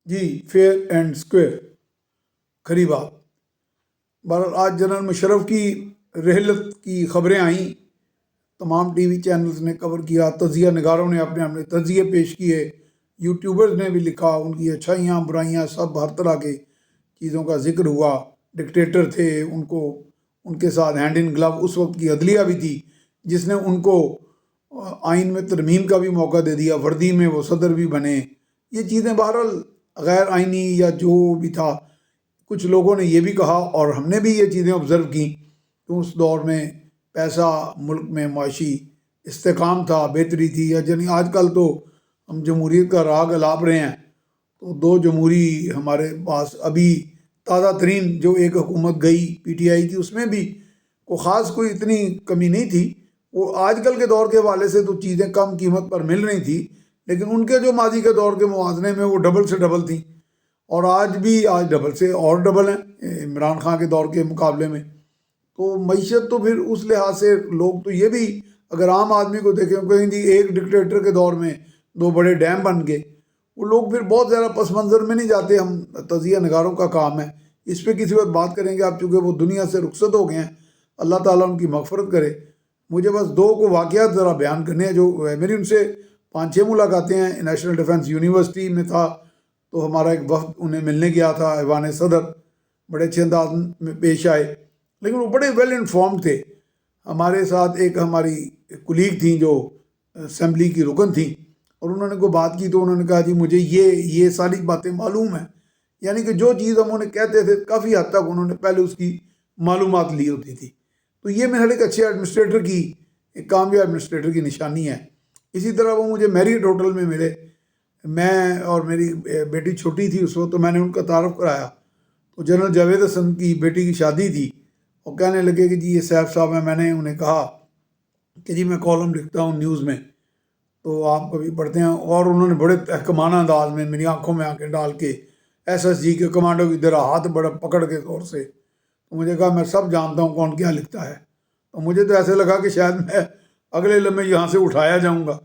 G, fair and square, کھری بات۔ بہرحال آج جنرل مشرف کی رحلت کی خبریں آئیں، تمام ٹی وی چینلز نے کور کیا، تجزیہ نگاروں نے اپنے اپنے تجزیے پیش کیے، یوٹیوبرز نے بھی لکھا، ان کی اچھائیاں برائیاں سب ہر طرح کے چیزوں کا ذکر ہوا۔ ڈکٹیٹر تھے، ان کے ساتھ ہینڈ ان گلو اس وقت کی عدلیہ بھی تھی جس نے ان کو آئین میں ترمیم کا بھی موقع دے دیا، وردی میں وہ صدر بھی بنے۔ یہ چیزیں بہرحال غیر آئینی یا جو بھی تھا، کچھ لوگوں نے یہ بھی کہا اور ہم نے بھی یہ چیزیں آبزرو کی کہ اس دور میں پیسہ ملک میں معاشی استحکام تھا، بہتری تھی۔ یا یعنی آج کل تو ہم جمہوریت کا راگ الاپ رہے ہیں، تو دو جمہوری ہمارے پاس ابھی تازہ ترین جو ایک حکومت گئی پی ٹی آئی کی، اس میں بھی کوئی اتنی کمی نہیں تھی۔ وہ آج کل کے دور کے حوالے سے تو چیزیں کم قیمت پر مل رہی تھیں، لیکن ان کے جو ماضی کے دور کے موازنے میں وہ ڈبل سے ڈبل تھیں، اور آج ڈبل سے اور ڈبل ہیں عمران خان کے دور کے مقابلے میں۔ تو معیشت تو پھر اس لحاظ سے لوگ تو یہ بھی اگر عام آدمی کو دیکھیں کہیں جی ایک ڈکٹیٹر کے دور میں دو بڑے ڈیم بن گئے، وہ لوگ پھر بہت زیادہ پس منظر میں نہیں جاتے۔ ہم تجزیہ نگاروں کا کام ہے، اس پہ کسی وقت بات کریں گے آپ، چونکہ وہ دنیا سے رخصت ہو گئے ہیں، اللہ تعالیٰ ان کی مغفرت کرے۔ مجھے بس دو کو واقعات ذرا بیان کرنے ہیں جو میری ان سے 5-6 ملاقاتیں ہیں۔ نیشنل ڈیفنس یونیورسٹی میں تھا تو ہمارا ایک وفد انہیں ملنے گیا تھا، ایوان صدر بڑے اچھے انداز میں پیش آئے، لیکن وہ بڑے ویل انفارمڈ تھے۔ ہمارے ساتھ ایک ہماری کلیگ تھیں جو اسمبلی کی رکن تھیں، اور انہوں نے کوئی بات کی تو انہوں نے کہا جی مجھے یہ ساری باتیں معلوم ہیں، یعنی کہ جو چیز ہم انہیں کہتے تھے کافی حد تک انہوں نے پہلے اس کی معلومات لی ہوتی تھی۔ تو یہ میرے ایک اچھے ایڈمنسٹریٹر کی، ایک کامیاب ایڈمنسٹریٹر کی نشانی ہے۔ اسی طرح وہ مجھے میریٹ ہوٹل میں ملے، میں اور میری بیٹی چھوٹی تھی اس وقت، تو میں نے ان کا تعارف کرایا۔ تو جنرل جاوید حسن کی بیٹی کی شادی تھی، اور کہنے لگے کہ جی یہ سیف صاحب ہیں۔ میں نے انہیں کہا کہ جی میں کالم لکھتا ہوں نیوز میں، تو آپ کبھی پڑھتے ہیں؟ اور انہوں نے بڑے تحکمانہ انداز میں میری آنکھوں میں آنکھیں ڈال کے ایس ایس جی کے کمانڈو کی طرح ہاتھ بڑا پکڑ کے طور سے تو مجھے کہا میں سب جانتا ہوں کون کیا لکھتا ہے۔ تو مجھے تو ایسے لگا کہ شاید میں اگلے لمحے یہاں سے اٹھایا جاؤں گا،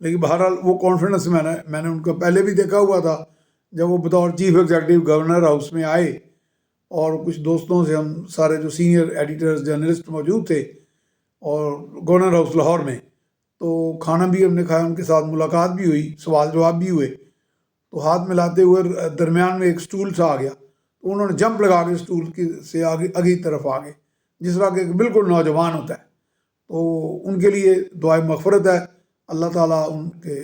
لیکن بہرحال وہ کانفیڈنس میں نے ان کو پہلے بھی دیکھا ہوا تھا جب وہ بطور چیف ایگزیکٹو گورنر ہاؤس میں آئے، اور کچھ دوستوں سے ہم سارے جو سینئر ایڈیٹرز جرنلسٹ موجود تھے اور گورنر ہاؤس لاہور میں، تو کھانا بھی ہم نے کھایا، ان کے ساتھ ملاقات بھی ہوئی، سوال جواب بھی ہوئے۔ تو ہاتھ ملاتے ہوئے درمیان میں ایک سٹول سا آ گیا، تو انہوں نے جمپ لگا کے سٹول سے آگے طرف آ گئے، جس طرح کہ بالکل نوجوان ہوتا ہے۔ تو ان کے لیے دعائے مغفرت ہے، اللہ تعالیٰ ان کے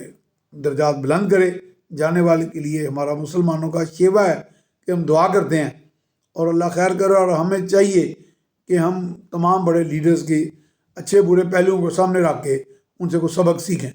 درجات بلند کرے۔ جانے والے کے لیے ہمارا مسلمانوں کا شیوا ہے کہ ہم دعا کرتے ہیں، اور اللہ خیر کرے، اور ہمیں چاہیے کہ ہم تمام بڑے لیڈرز کے اچھے برے پہلوؤں کو سامنے رکھ کے ان سے کچھ سبق سیکھیں۔